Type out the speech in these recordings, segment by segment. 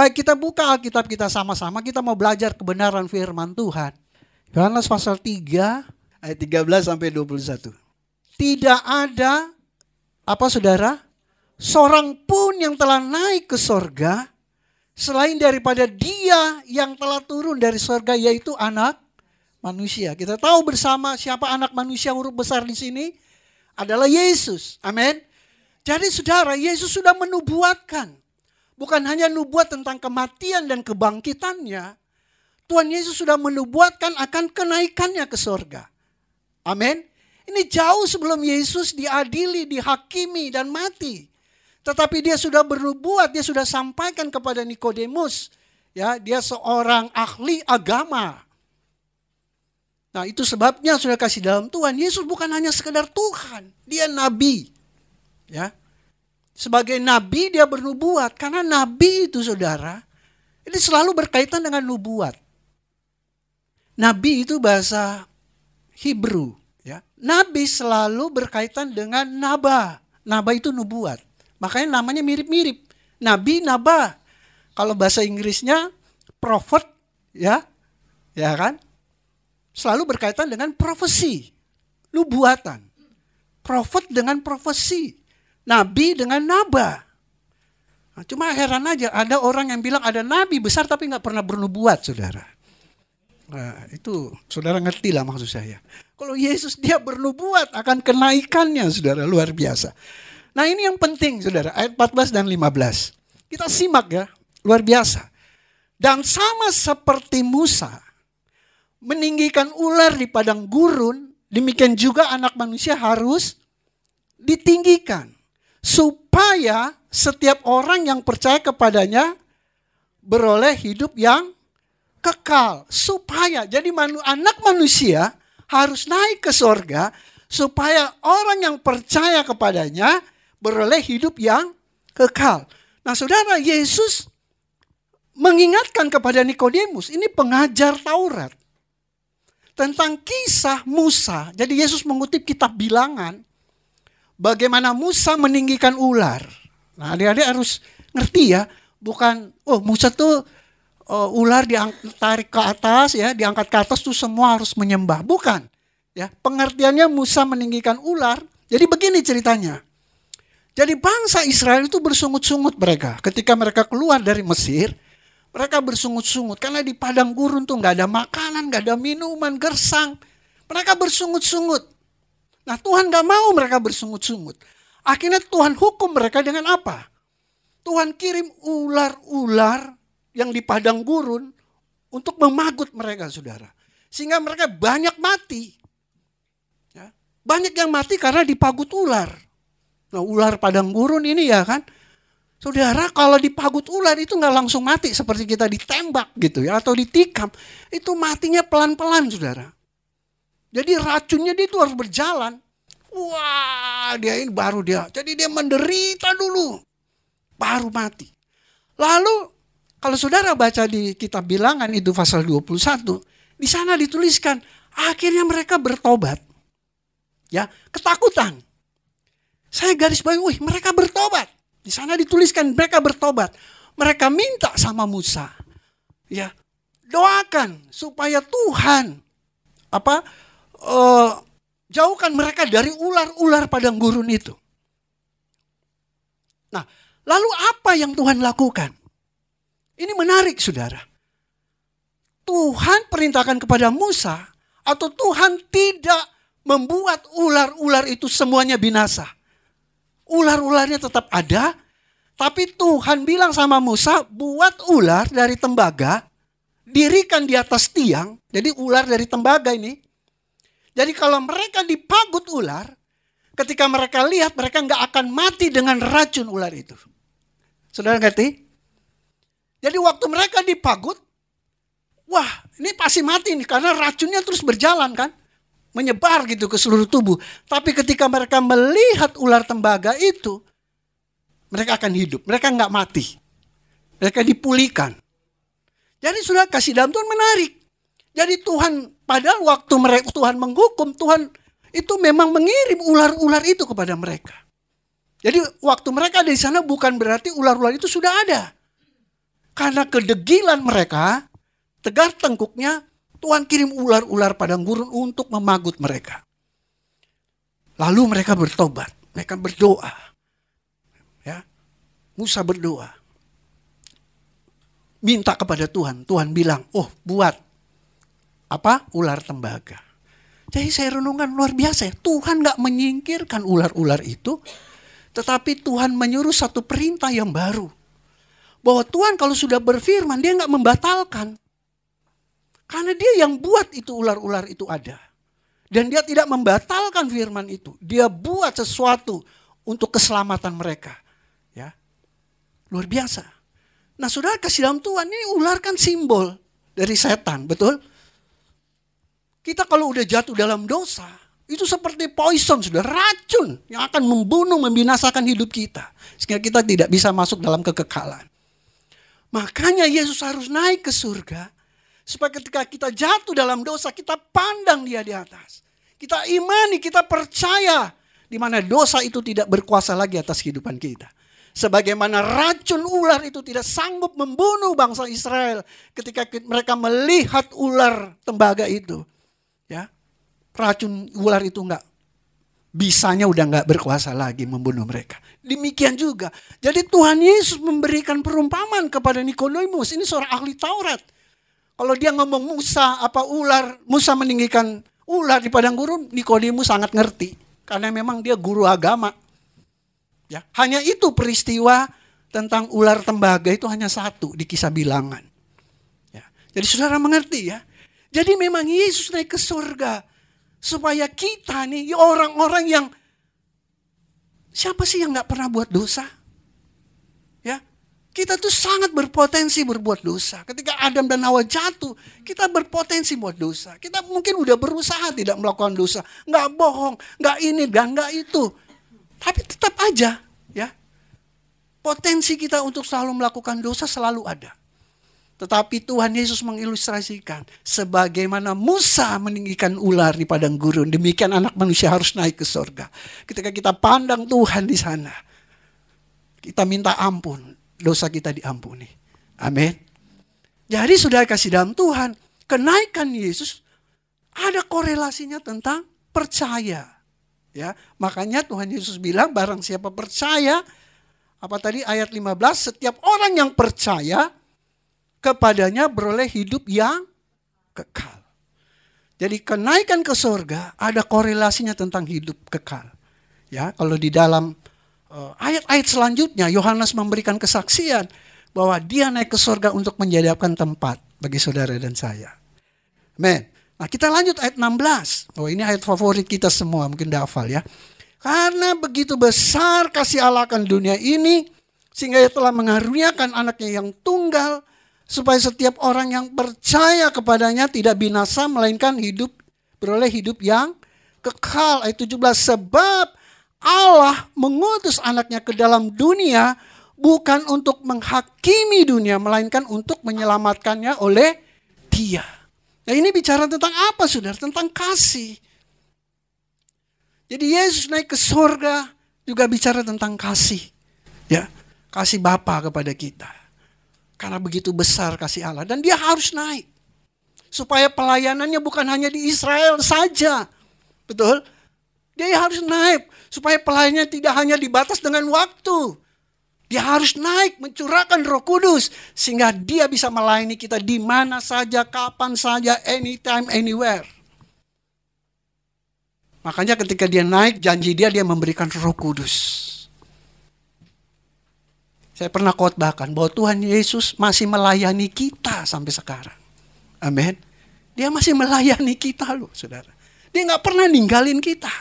Baik, kita buka Alkitab kita sama-sama, kita mau belajar kebenaran firman Tuhan. Yohanes pasal 3 ayat 13 sampai 21. Tidak ada apa saudara? Seorang pun yang telah naik ke sorga selain daripada Dia yang telah turun dari sorga, yaitu Anak Manusia. Kita tahu bersama siapa Anak Manusia huruf besar di sini? Adalah Yesus. Amin. Jadi saudara, Yesus sudah menubuatkan. Bukan hanya nubuat tentang kematian dan kebangkitannya. Tuhan Yesus sudah menubuatkan akan kenaikannya ke sorga. Amin. Ini jauh sebelum Yesus diadili, dihakimi dan mati. Tetapi dia sudah bernubuat, dia sudah sampaikan kepada Nikodemus. Ya, dia seorang ahli agama. Nah, itu sebabnya sudah kasih dalam Tuhan, Yesus bukan hanya sekedar Tuhan, dia nabi. Ya. Sebagai nabi dia bernubuat, karena nabi itu saudara, ini selalu berkaitan dengan nubuat. Nabi itu bahasa Hebrew. Ya. Nabi selalu berkaitan dengan naba. Naba itu nubuat. Makanya namanya mirip-mirip. Nabi, naba. Kalau bahasa Inggrisnya prophet, ya kan? Selalu berkaitan dengan profesi, nubuatan. Prophet dengan profesi, nabi dengan naba. Nah, cuma heran aja, ada orang yang bilang ada nabi besar tapi nggak pernah bernubuat, saudara. Nah, itu saudara ngerti lah maksud saya. Kalau Yesus dia bernubuat akan kenaikannya, saudara, luar biasa. Nah, ini yang penting, saudara, ayat 14 dan 15. Kita simak ya, luar biasa. Dan sama seperti Musa meninggikan ular di padang gurun, demikian juga Anak Manusia harus ditinggikan. Supaya setiap orang yang percaya kepadanya beroleh hidup yang kekal. Supaya, jadi Anak Manusia harus naik ke sorga, supaya orang yang percaya kepadanya beroleh hidup yang kekal. Nah saudara, Yesus mengingatkan kepada Nikodemus, ini pengajar Taurat, tentang kisah Musa. Jadi Yesus mengutip kitab Bilangan, bagaimana Musa meninggikan ular. Nah adik-adik harus ngerti ya, bukan Musa tuh ular ditarik ke atas ya, diangkat ke atas tuh semua harus menyembah. Bukan. Ya, pengertiannya Musa meninggikan ular. Jadi begini ceritanya. Jadi bangsa Israel itu bersungut-sungut mereka. Ketika mereka keluar dari Mesir, mereka bersungut-sungut. Karena di padang gurun tuh gak ada makanan, gak ada minuman, gersang. Mereka bersungut-sungut. Nah Tuhan gak mau mereka bersungut-sungut. Akhirnya Tuhan hukum mereka dengan apa? Tuhan kirim ular-ular yang di padang gurun untuk memagut mereka, saudara. Sehingga mereka banyak mati. Ya, banyak yang mati karena dipagut ular. Nah ular padang gurun ini ya kan, saudara, kalau dipagut ular itu nggak langsung mati seperti kita ditembak gitu ya, atau ditikam. Itu matinya pelan-pelan, saudara. Jadi racunnya dia itu harus berjalan. Wah, jadi dia menderita dulu, baru mati. Lalu kalau saudara baca di kitab Bilangan itu pasal 21, di sana dituliskan akhirnya mereka bertobat. Ya, ketakutan. Saya garis bawahi, mereka bertobat. Di sana dituliskan mereka bertobat. Mereka minta sama Musa, ya, doakan supaya Tuhan jauhkan mereka dari ular-ular padang gurun itu. Nah, lalu apa yang Tuhan lakukan? Ini menarik, saudara. Tuhan perintahkan kepada Musa, atau Tuhan tidak membuat ular-ular itu semuanya binasa. Ular-ularnya tetap ada, tapi Tuhan bilang sama Musa, buat ular dari tembaga, dirikan di atas tiang. Jadi ular dari tembaga ini. Jadi kalau mereka dipagut ular, ketika mereka lihat, mereka nggak akan mati dengan racun ular itu. Saudara ngerti? Jadi waktu mereka dipagut, wah ini pasti mati nih, karena racunnya terus berjalan kan. Menyebar gitu ke seluruh tubuh. Tapi ketika mereka melihat ular tembaga itu, mereka akan hidup. Mereka nggak mati. Mereka dipulihkan. Jadi sudah kasih dalam Tuhan menarik. Jadi Tuhan, padahal waktu Tuhan menghukum, Tuhan itu memang mengirim ular-ular itu kepada mereka. Jadi waktu mereka ada di sana bukan berarti ular-ular itu sudah ada. karena kedegilan mereka, tegar tengkuknya, Tuhan kirim ular-ular padang gurun untuk memagut mereka. Lalu mereka bertobat, mereka berdoa. Ya, Musa berdoa. Minta kepada Tuhan. Tuhan bilang, buat ular tembaga. Jadi saya renungkan luar biasa ya. Tuhan gak menyingkirkan ular-ular itu. Tetapi Tuhan menyuruh satu perintah yang baru. Bahwa Tuhan kalau sudah berfirman, dia gak membatalkan. Karena dia yang buat itu ular-ular itu ada. Dan dia tidak membatalkan firman itu. Dia buat sesuatu untuk keselamatan mereka. Ya, luar biasa. Nah saudara kasih dalam Tuhan, ini ular kan simbol dari setan, betul? Kita kalau udah jatuh dalam dosa, itu seperti poison, sudah racun yang akan membunuh, membinasakan hidup kita. Sehingga kita tidak bisa masuk dalam kekekalan. Makanya Yesus harus naik ke surga. Supaya ketika kita jatuh dalam dosa, kita pandang dia di atas. Kita imani, kita percaya. Di mana dosa itu tidak berkuasa lagi atas kehidupan kita. Sebagaimana racun ular itu tidak sanggup membunuh bangsa Israel. Ketika mereka melihat ular tembaga itu. Ya, racun ular itu bisanya udah enggak berkuasa lagi membunuh mereka. Demikian juga. Jadi Tuhan Yesus memberikan perumpamaan kepada Nikodemus. Ini seorang ahli Taurat. Kalau dia ngomong Musa meninggikan ular di padang gurun, Nikodemus sangat ngerti. Karena memang dia guru agama. Ya, hanya itu peristiwa tentang ular tembaga itu hanya satu di Kisah Bilangan. Ya, jadi saudara mengerti ya. Jadi memang Yesus naik ke surga. Supaya kita nih orang-orang yang, siapa sih yang gak pernah buat dosa? Ya, kita tuh sangat berpotensi berbuat dosa. Ketika Adam dan Hawa jatuh, kita berpotensi buat dosa. Kita mungkin udah berusaha tidak melakukan dosa. Gak bohong, gak ini dan gak itu. Tapi tetap aja ya, potensi kita untuk selalu melakukan dosa selalu ada. Tetapi Tuhan Yesus mengilustrasikan sebagaimana Musa meninggikan ular di padang gurun, demikian anak manusia harus naik ke surga. Ketika kita pandang Tuhan di sana, kita minta ampun, dosa kita diampuni. Amin. Jadi sudah kasih dalam Tuhan, kenaikan Yesus ada korelasinya tentang percaya. Ya, makanya Tuhan Yesus bilang barang siapa percaya, ayat 15, setiap orang yang percaya kepadanya beroleh hidup yang kekal. Jadi kenaikan ke surga ada korelasinya tentang hidup kekal. Ya, kalau di dalam ayat-ayat selanjutnya Yohanes memberikan kesaksian bahwa dia naik ke surga untuk menyediakan tempat bagi saudara dan saya. Amin. Nah, kita lanjut ayat 16. Ini ayat favorit kita semua, mungkin udah hafal ya. Karena begitu besar kasih Allah akan dunia ini, sehingga ia telah mengaruniakan anaknya yang tunggal, supaya setiap orang yang percaya kepadanya tidak binasa, melainkan beroleh hidup yang kekal. Ayat 17, sebab Allah mengutus anaknya ke dalam dunia, bukan untuk menghakimi dunia, melainkan untuk menyelamatkannya oleh dia. Nah, ini bicara tentang apa saudara? Tentang kasih. Jadi Yesus naik ke surga juga bicara tentang kasih. Ya, kasih Bapa kepada kita. Karena begitu besar kasih Allah. Dan dia harus naik. Supaya pelayanannya bukan hanya di Israel saja. Betul? Dia harus naik. Supaya pelayanannya tidak hanya dibatas dengan waktu. Dia harus naik mencurahkan Roh Kudus. Sehingga dia bisa melayani kita di mana saja, kapan saja, anytime, anywhere. Makanya ketika dia naik, janji dia memberikan Roh Kudus. Saya pernah khotbahkan bahwa Tuhan Yesus masih melayani kita sampai sekarang. Amin. Dia masih melayani kita loh saudara. Dia gak pernah ninggalin kita.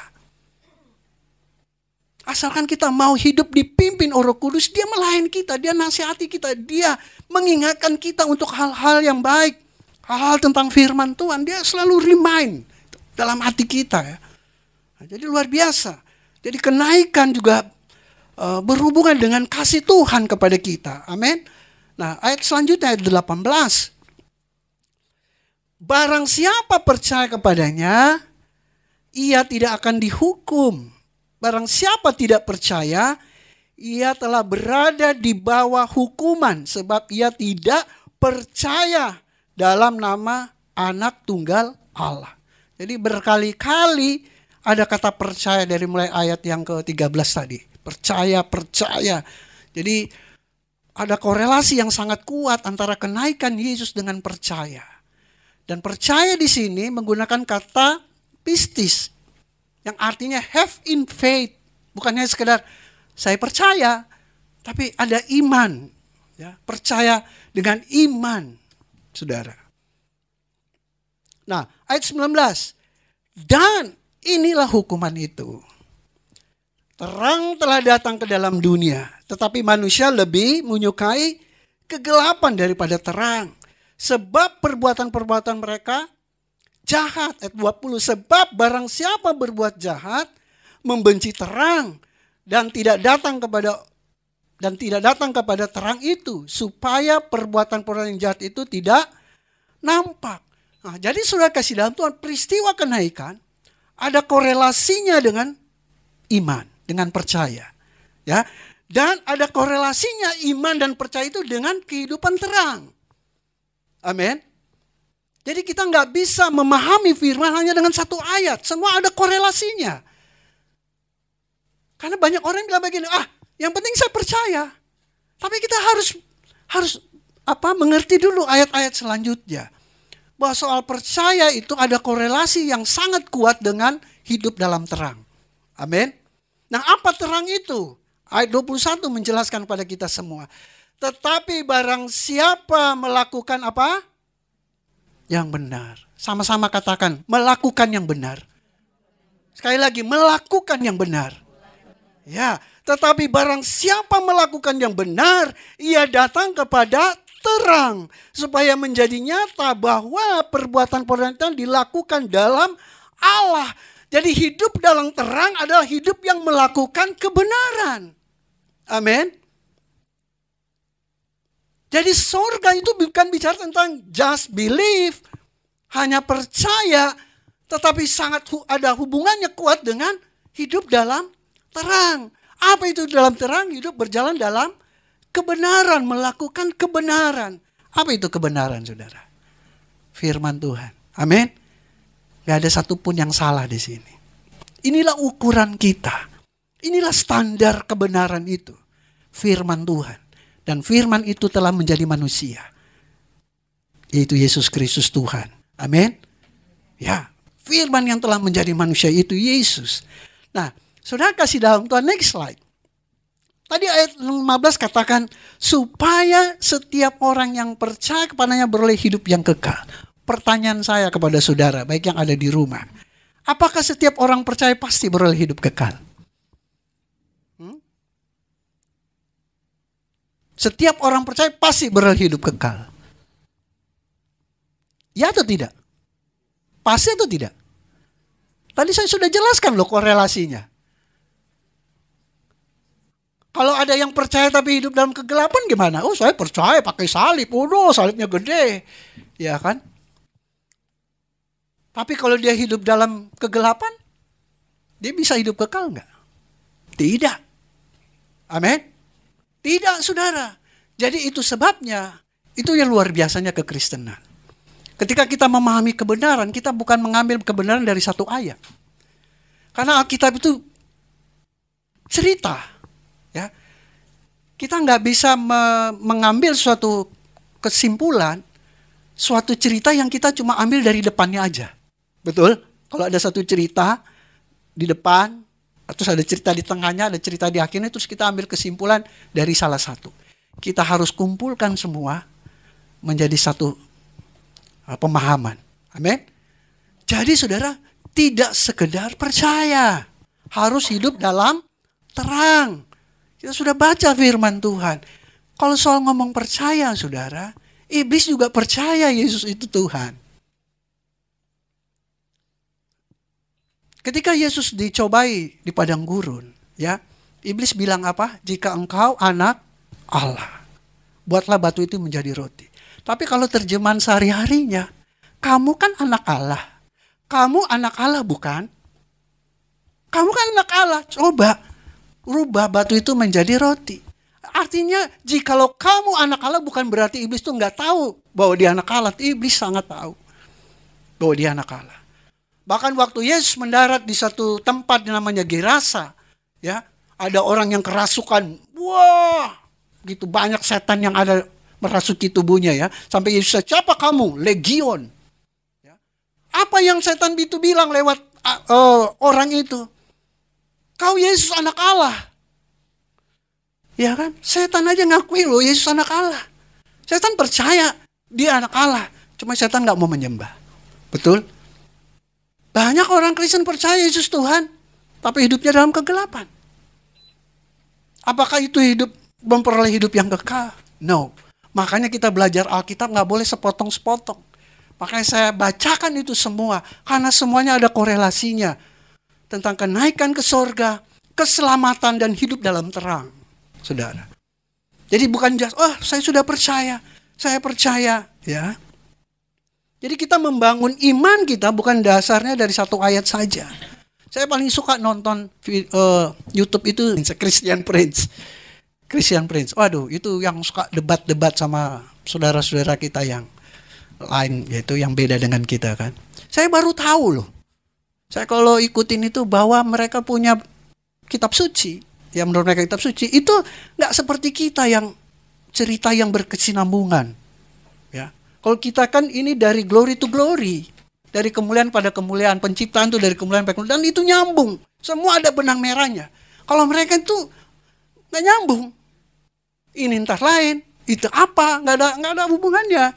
Asalkan kita mau hidup dipimpin Roh Kudus, dia melayani kita, dia nasihati kita, dia mengingatkan kita untuk hal-hal yang baik. Hal-hal tentang firman Tuhan, dia selalu remind dalam hati kita ya. Nah, jadi luar biasa. Jadi kenaikan juga berhubungan dengan kasih Tuhan kepada kita. Amin. Nah, ayat selanjutnya ayat 18. Barang siapa percaya kepadanya, ia tidak akan dihukum. Barang siapa tidak percaya, ia telah berada di bawah hukuman sebab ia tidak percaya dalam nama Anak Tunggal Allah. Jadi berkali-kali ada kata percaya dari mulai ayat yang ke-13 tadi. Percaya. Jadi ada korelasi yang sangat kuat antara kenaikan Yesus dengan percaya. Dan percaya di sini menggunakan kata pistis yang artinya have in faith. Bukannya sekedar saya percaya, tapi ada iman. Ya, percaya dengan iman, saudara. Nah, ayat 19. Dan inilah hukuman itu. Terang telah datang ke dalam dunia, tetapi manusia lebih menyukai kegelapan daripada terang. Sebab perbuatan-perbuatan mereka jahat. Ayat 20. Sebab barang siapa berbuat jahat, membenci terang, dan tidak datang kepada terang itu, supaya perbuatan-perbuatan yang jahat itu tidak nampak. Nah, jadi saudara kasih dalam Tuhan, peristiwa kenaikan ada korelasinya dengan iman, dengan percaya, ya. Dan ada korelasinya iman dan percaya itu dengan kehidupan terang. Amin. Jadi kita nggak bisa memahami firman hanya dengan satu ayat, semua ada korelasinya. Karena banyak orang bilang begini, yang penting saya percaya. Tapi kita harus mengerti dulu ayat-ayat selanjutnya. Bahwa soal percaya itu ada korelasi yang sangat kuat dengan hidup dalam terang. Amin. Nah, apa terang itu? Ayat 21 menjelaskan kepada kita semua. Tetapi barang siapa melakukan apa? Yang benar. Sama-sama katakan, melakukan yang benar. Sekali lagi, melakukan yang benar. Ya, tetapi barang siapa melakukan yang benar, ia datang kepada terang, supaya menjadi nyata bahwa perbuatan-perbuatan dilakukan dalam Allah. Jadi hidup dalam terang adalah hidup yang melakukan kebenaran. Amin. Jadi surga itu bukan bicara tentang just believe, hanya percaya, tetapi sangat ada hubungannya kuat dengan hidup dalam terang. Apa itu dalam terang? Hidup berjalan dalam kebenaran, melakukan kebenaran. Apa itu kebenaran, saudara? Firman Tuhan. Amin. Gak ada satupun yang salah di sini. Inilah ukuran kita. Inilah standar kebenaran itu. Firman Tuhan. Dan firman itu telah menjadi manusia. Yaitu Yesus Kristus Tuhan. Amin. Ya, firman yang telah menjadi manusia itu Yesus. Nah, saudara kasih dalam Tuhan, next slide. Tadi ayat 15 katakan, supaya setiap orang yang percaya kepadanya beroleh hidup yang kekal. Pertanyaan saya kepada saudara, baik yang ada di rumah. Apakah setiap orang percaya pasti beroleh hidup kekal? Setiap orang percaya pasti beroleh hidup kekal. Ya atau tidak? Pasti atau tidak? Tadi saya sudah jelaskan loh korelasinya. Kalau ada yang percaya tapi hidup dalam kegelapan gimana? Oh, saya percaya pakai salib. Oh, salibnya gede. Ya kan? Tapi kalau dia hidup dalam kegelapan, dia bisa hidup kekal enggak? Tidak. Amin. Tidak, saudara. Jadi itu sebabnya, itu yang luar biasanya kekristenan. Ketika kita memahami kebenaran, kita bukan mengambil kebenaran dari satu ayat. Karena Alkitab itu cerita. Ya, kita nggak bisa mengambil suatu kesimpulan, suatu cerita yang kita cuma ambil dari depannya aja. Betul? Kalau ada satu cerita di depan, terus ada cerita di tengahnya, ada cerita di akhirnya, terus kita ambil kesimpulan dari salah satu. Kita harus kumpulkan semua menjadi satu pemahaman. Amin. Jadi saudara, tidak sekedar percaya, harus hidup dalam terang. Kita sudah baca firman Tuhan. Kalau soal ngomong percaya, saudara, iblis juga percaya Yesus itu Tuhan. Ketika Yesus dicobai di padang gurun, ya, iblis bilang apa? Jika engkau anak Allah, buatlah batu itu menjadi roti. Tapi kalau terjemahan sehari-harinya, kamu kan anak Allah. Kamu anak Allah bukan? Kamu kan anak Allah. Coba. rubah batu itu menjadi roti. Artinya jikalau kamu anak Allah bukan berarti iblis itu nggak tahu bahwa dia anak Allah. Iblis sangat tahu bahwa dia anak Allah. Bahkan waktu Yesus mendarat di satu tempat namanya Gerasa, ya, ada orang yang kerasukan. Wah, gitu banyak setan yang ada merasuki tubuhnya, ya. Sampai Yesus, siapa kamu? Legion. Ya. Apa yang setan itu bilang lewat orang itu? Kau Yesus anak Allah. Ya kan? Setan aja ngakui loh Yesus anak Allah. Setan percaya dia anak Allah. Cuma setan gak mau menyembah. Betul? Banyak orang Kristen percaya Yesus Tuhan. Tapi hidupnya dalam kegelapan. Apakah itu hidup memperoleh hidup yang kekal? No. Makanya kita belajar Alkitab gak boleh sepotong-sepotong. Makanya saya bacakan itu semua. Karena semuanya ada korelasinya. Tentang kenaikan ke sorga, keselamatan dan hidup dalam terang. Saudara. Jadi bukan just, saya sudah percaya. Saya percaya. Ya. Jadi kita membangun iman kita bukan dasarnya dari satu ayat saja. Saya paling suka nonton YouTube itu Christian Prince. Christian Prince. Waduh, itu yang suka debat-debat sama saudara-saudara kita yang lain, yaitu yang beda dengan kita kan. Saya baru tahu loh. Saya kalau ikutin itu bahwa mereka punya kitab suci. Yang menurut mereka kitab suci itu nggak seperti kita yang cerita yang berkesinambungan. Ya, kalau kita kan ini dari glory to glory, dari kemuliaan pada kemuliaan, penciptaan itu dari kemuliaan pada kemuliaan, dan itu nyambung. Semua ada benang merahnya. Kalau mereka itu nggak nyambung, ini entah lain, itu apa, nggak ada hubungannya.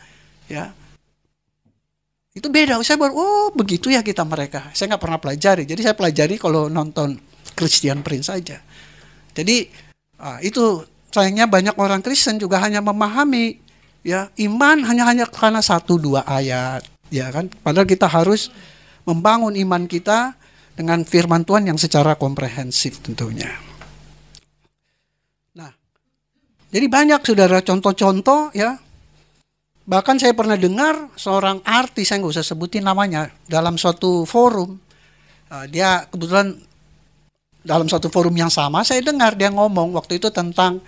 Ya, itu beda. Saya baru begitu ya kita mereka. Saya nggak pernah pelajari, jadi saya pelajari kalau nonton Christian Prince saja. Jadi itu sayangnya banyak orang Kristen juga hanya memahami ya iman hanya karena 1-2 ayat, ya kan? Padahal kita harus membangun iman kita dengan firman Tuhan yang secara komprehensif tentunya. Nah, jadi banyak saudara contoh-contoh ya. Bahkan saya pernah dengar seorang artis, saya nggak usah sebutin namanya, dalam suatu forum, dia kebetulan dalam satu forum yang sama, saya dengar dia ngomong waktu itu tentang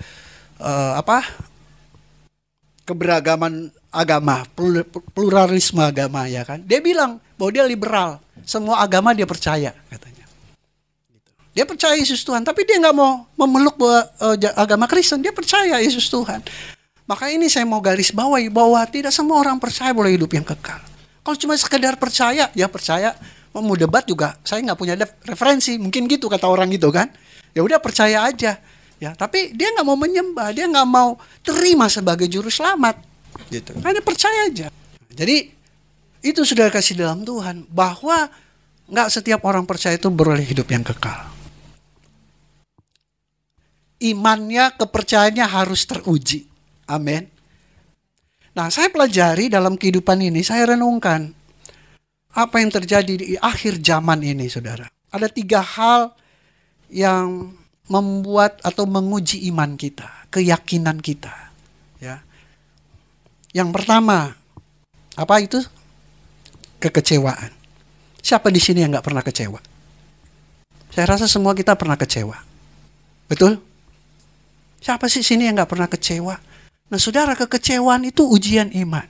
keberagaman agama, pluralisme agama, ya kan. Dia bilang bahwa dia liberal, semua agama dia percaya, katanya. Dia percaya Yesus Tuhan, tapi dia nggak mau memeluk agama Kristen, dia percaya Yesus Tuhan. Maka ini saya mau garis bawahi bahwa tidak semua orang percaya boleh hidup yang kekal. Kalau cuma sekedar percaya, ya percaya. Mau debat juga, saya nggak punya referensi, mungkin gitu kata orang gitu kan. Ya udah percaya aja, ya. Tapi dia nggak mau menyembah, dia nggak mau terima sebagai juru selamat, gitu. Hanya percaya aja. Jadi itu sudah kasih dalam Tuhan bahwa nggak setiap orang percaya itu beroleh hidup yang kekal. Imannya, kepercayaannya harus teruji. Amin. Nah, saya pelajari dalam kehidupan ini, saya renungkan apa yang terjadi di akhir zaman ini, saudara. Ada 3 hal yang membuat atau menguji iman kita, keyakinan kita. Ya. Yang pertama, apa itu? Kekecewaan. Siapa di sini yang nggak pernah kecewa? Saya rasa semua kita pernah kecewa. Betul? Siapa sih sini yang nggak pernah kecewa? Nah, saudara, kekecewaan itu ujian iman.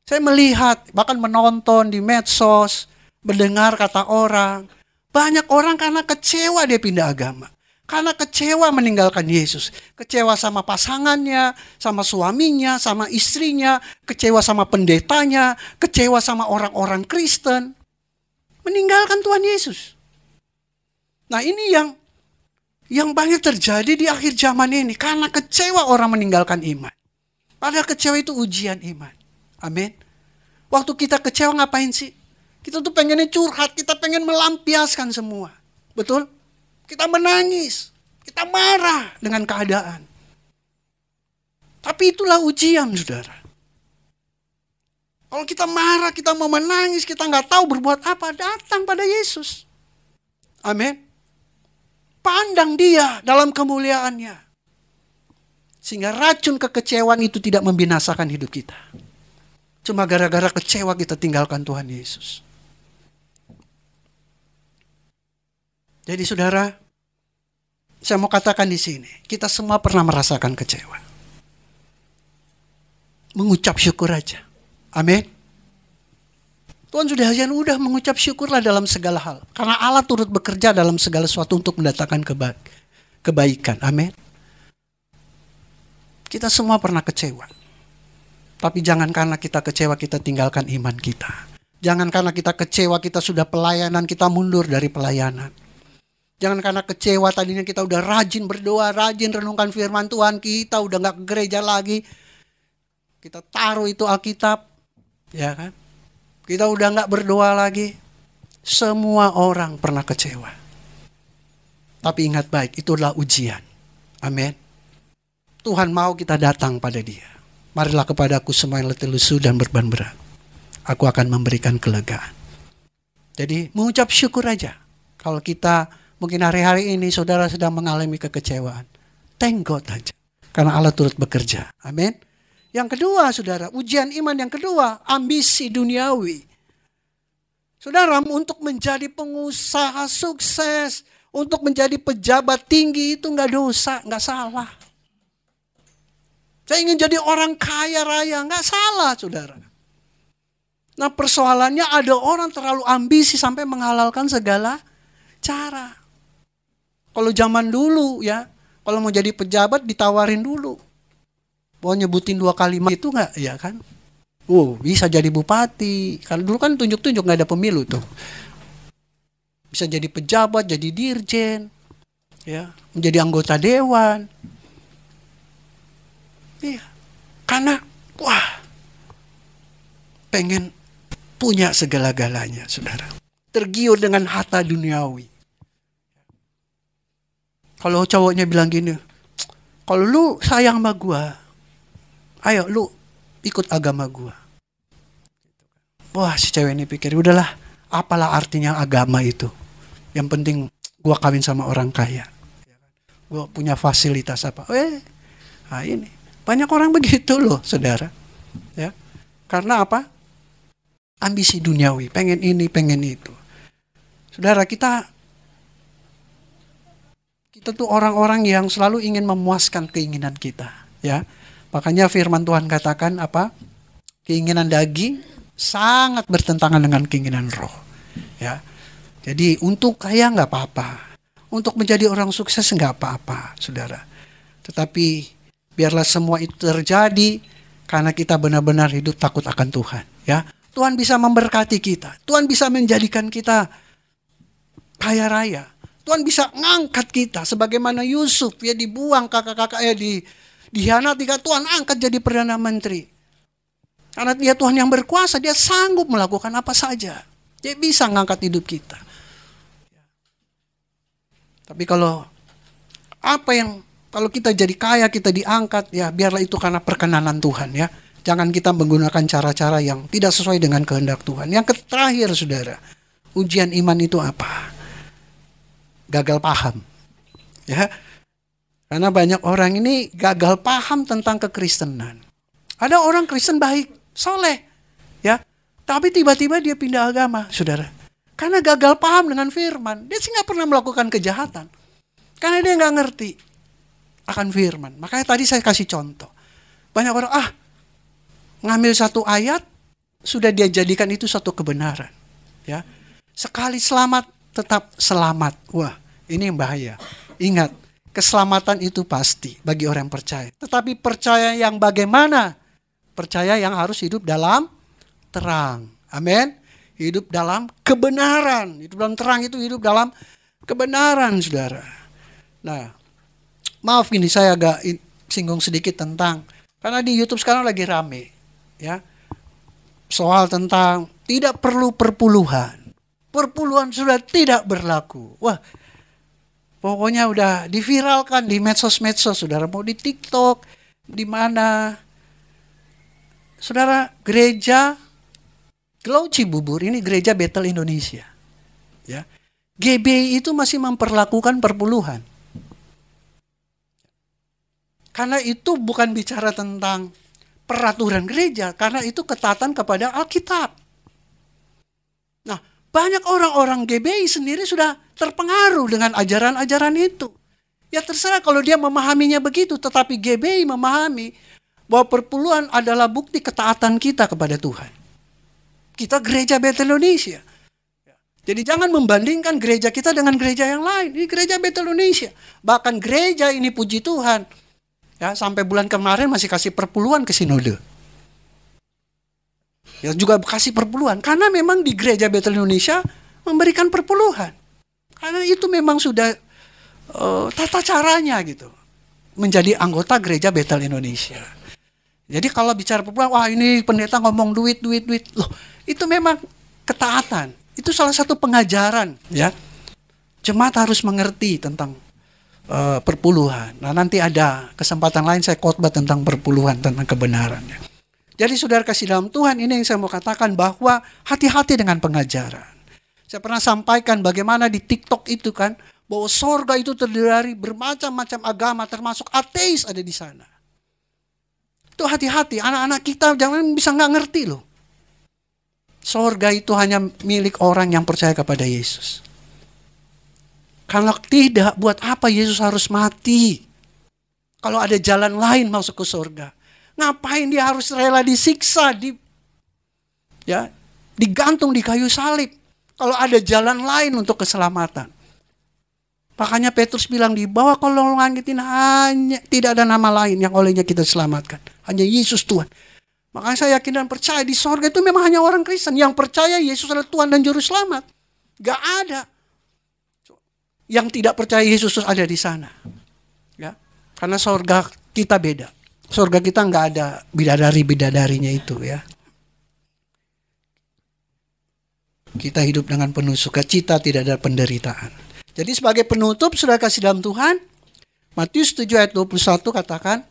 Saya melihat, bahkan menonton di medsos, mendengar kata orang. Banyak orang karena kecewa dia pindah agama. Karena kecewa meninggalkan Yesus. Kecewa sama pasangannya, sama suaminya, sama istrinya. Kecewa sama pendetanya. Kecewa sama orang-orang Kristen. Meninggalkan Tuhan Yesus. Nah, ini yang banyak terjadi di akhir zaman ini. Karena kecewa orang meninggalkan iman. Padahal kecewa itu ujian iman. Amin. Waktu kita kecewa ngapain sih? Kita tuh pengennya curhat, kita pengen melampiaskan semua. Betul? Kita menangis, kita marah dengan keadaan. Tapi itulah ujian, saudara. Kalau kita marah, kita mau menangis, kita nggak tahu berbuat apa, datang pada Yesus. Amin. Pandang dia dalam kemuliaannya. Sehingga racun kekecewaan itu tidak membinasakan hidup kita. Cuma gara-gara kecewa kita tinggalkan Tuhan Yesus. Jadi saudara, Saya mau katakan di sini, kita semua pernah merasakan kecewa. Mengucap syukur aja. Amin. Tuhan udah mengucap syukurlah dalam segala hal. Karena Allah turut bekerja dalam segala sesuatu untuk mendatangkan kebaikan. Amin. Kita semua pernah kecewa. Tapi jangan karena kita kecewa kita tinggalkan iman kita. Jangan karena kita kecewa kita sudah pelayanan, kita mundur dari pelayanan. Jangan karena kecewa tadinya kita udah rajin berdoa, rajin renungkan firman Tuhan, kita udah gak ke gereja lagi. Kita taruh itu Alkitab, ya kan? Kita udah gak berdoa lagi. Semua orang pernah kecewa. Tapi ingat baik, itulah ujian. Amin. Tuhan mau kita datang pada Dia. Marilah kepadaku semua yang letih lesu dan beban berat. Aku akan memberikan kelegaan. Jadi mengucap syukur aja. Kalau kita mungkin hari-hari ini saudara sedang mengalami kekecewaan. Thank God aja. Karena Allah turut bekerja. Amin. Yang kedua saudara, ujian iman yang kedua, ambisi duniawi. Saudara, untuk menjadi pengusaha sukses, untuk menjadi pejabat tinggi itu gak dosa, gak salah. Saya ingin jadi orang kaya raya, gak salah saudara. Nah persoalannya ada orang terlalu ambisi sampai menghalalkan segala cara. Kalau zaman dulu ya, kalau mau jadi pejabat ditawarin dulu. Mau nyebutin 2 kalimat itu enggak, ya kan? Bisa jadi bupati. Kalau dulu kan tunjuk-tunjuk enggak ada pemilu tuh. Bisa jadi pejabat, jadi dirjen, ya, menjadi anggota dewan. Iya. Karena pengen punya segala-galanya, saudara. Tergiur dengan harta duniawi. Kalau cowoknya bilang gini, kalau lu sayang sama gua, ayo lu ikut agama gua. Wah, si cewek ini pikir, udahlah, apalah artinya agama itu. Yang penting gua kawin sama orang kaya. Gua punya fasilitas apa. Ini. Banyak orang begitu loh, saudara. Ya. Karena apa? Ambisi duniawi, pengen ini, pengen itu. Saudara, kita tuh orang-orang yang selalu ingin memuaskan keinginan kita, ya. Makanya firman Tuhan katakan apa? Keinginan daging sangat bertentangan dengan keinginan roh, ya. Jadi untuk kaya nggak apa-apa, untuk menjadi orang sukses nggak apa-apa, saudara. Tetapi biarlah semua itu terjadi karena kita benar-benar hidup takut akan Tuhan, ya. Tuhan bisa memberkati kita, Tuhan bisa menjadikan kita kaya raya. Tuhan bisa ngangkat kita sebagaimana Yusuf ya dibuang kakak-kakaknya dihianati, Tuhan angkat jadi perdana menteri. Karena dia Tuhan yang berkuasa, dia sanggup melakukan apa saja. Dia bisa ngangkat hidup kita. Tapi kalau kita jadi kaya, kita diangkat, ya biarlah itu karena perkenanan Tuhan ya. Jangan kita menggunakan cara-cara yang tidak sesuai dengan kehendak Tuhan. Yang terakhir saudara, ujian iman itu apa? Gagal paham, ya. Karena banyak orang ini gagal paham tentang kekristenan. Ada orang Kristen baik, soleh, ya. Tapi tiba-tiba dia pindah agama, saudara. Karena gagal paham dengan firman. Dia sih nggak pernah melakukan kejahatan. Karena dia nggak ngerti akan firman. Makanya tadi saya kasih contoh. Banyak orang, ngambil satu ayat, sudah dia jadikan itu satu kebenaran. Ya. Sekali selamat, tetap selamat. Wah, ini yang bahaya. Ingat, keselamatan itu pasti bagi orang yang percaya. Tetapi percaya yang bagaimana? Percaya yang harus hidup dalam terang. Amin. Hidup dalam kebenaran. Hidup dalam terang itu hidup dalam kebenaran, saudara. Nah, maaf ini saya agak singgung sedikit tentang, karena di YouTube sekarang lagi rame, ya. Soal tentang tidak perlu perpuluhan. Perpuluhan sudah tidak berlaku. Wah, pokoknya udah diviralkan di medsos-medsos, saudara. Mau di TikTok, di mana. Saudara, gereja Glow Cibubur, ini gereja Bethel Indonesia. Ya. GBI itu masih memperlakukan perpuluhan. Karena itu bukan bicara tentang peraturan gereja, karena itu ketaatan kepada Alkitab. Nah, banyak orang-orang GBI sendiri sudah terpengaruh dengan ajaran-ajaran itu. Ya terserah kalau dia memahaminya begitu, tetapi GBI memahami bahwa perpuluhan adalah bukti ketaatan kita kepada Tuhan. Kita gereja Bethel Indonesia. Jadi jangan membandingkan gereja kita dengan gereja yang lain. Ini gereja Bethel Indonesia. Bahkan gereja ini puji Tuhan, ya, sampai bulan kemarin masih kasih perpuluhan ke sinode. Ya, juga kasih perpuluhan. Karena memang di gereja Bethel Indonesia memberikan perpuluhan. Karena itu memang sudah tata caranya gitu. Menjadi anggota gereja Bethel Indonesia. Jadi kalau bicara perpuluhan, wah ini pendeta ngomong duit. Loh, itu memang ketaatan. Itu salah satu pengajaran, ya. Jemaat harus mengerti tentang perpuluhan. Nah, nanti ada kesempatan lain saya khotbah tentang perpuluhan, tentang kebenaran. Ya. Jadi saudara kasih dalam Tuhan, ini yang saya mau katakan bahwa hati-hati dengan pengajaran. Saya pernah sampaikan bagaimana di TikTok itu kan, bahwa sorga itu terdiri dari bermacam-macam agama, termasuk ateis ada di sana. Itu hati-hati, anak-anak kita jangan bisa nggak ngerti loh. Sorga itu hanya milik orang yang percaya kepada Yesus. Kalau tidak, buat apa Yesus harus mati? Kalau ada jalan lain masuk ke sorga. Ngapain dia harus rela disiksa, digantung di kayu salib? Kalau ada jalan lain untuk keselamatan. Makanya Petrus bilang, di bawah kolong langit ini hanya tidak ada nama lain yang olehnya kita selamatkan. Hanya Yesus Tuhan. Makanya saya yakin dan percaya di sorga itu memang hanya orang Kristen yang percaya Yesus adalah Tuhan dan Juru Selamat. Gak ada yang tidak percaya Yesus ada di sana. Ya, karena sorga kita beda. Sorga kita nggak ada bidadari-bidadarinya itu ya. Kita hidup dengan penuh sukacita, tidak ada penderitaan. Jadi sebagai penutup, saudara kasih dalam Tuhan, Matius 7 ayat 21 katakan,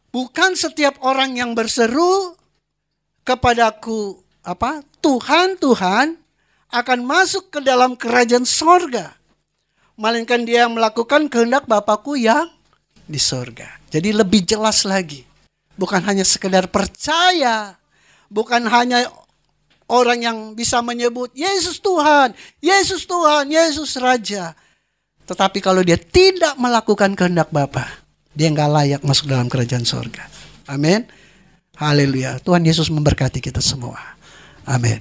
bukan setiap orang yang berseru kepadaku Tuhan, Tuhan akan masuk ke dalam kerajaan sorga, melainkan dia yang melakukan kehendak Bapakku yang di sorga. Jadi lebih jelas lagi, bukan hanya sekedar percaya, bukan hanya orang yang bisa menyebut Yesus Tuhan, Yesus Tuhan, Yesus Raja, tetapi kalau dia tidak melakukan kehendak Bapa, dia nggak layak masuk dalam kerajaan sorga. Amin. Haleluya. Tuhan Yesus memberkati kita semua. Amin.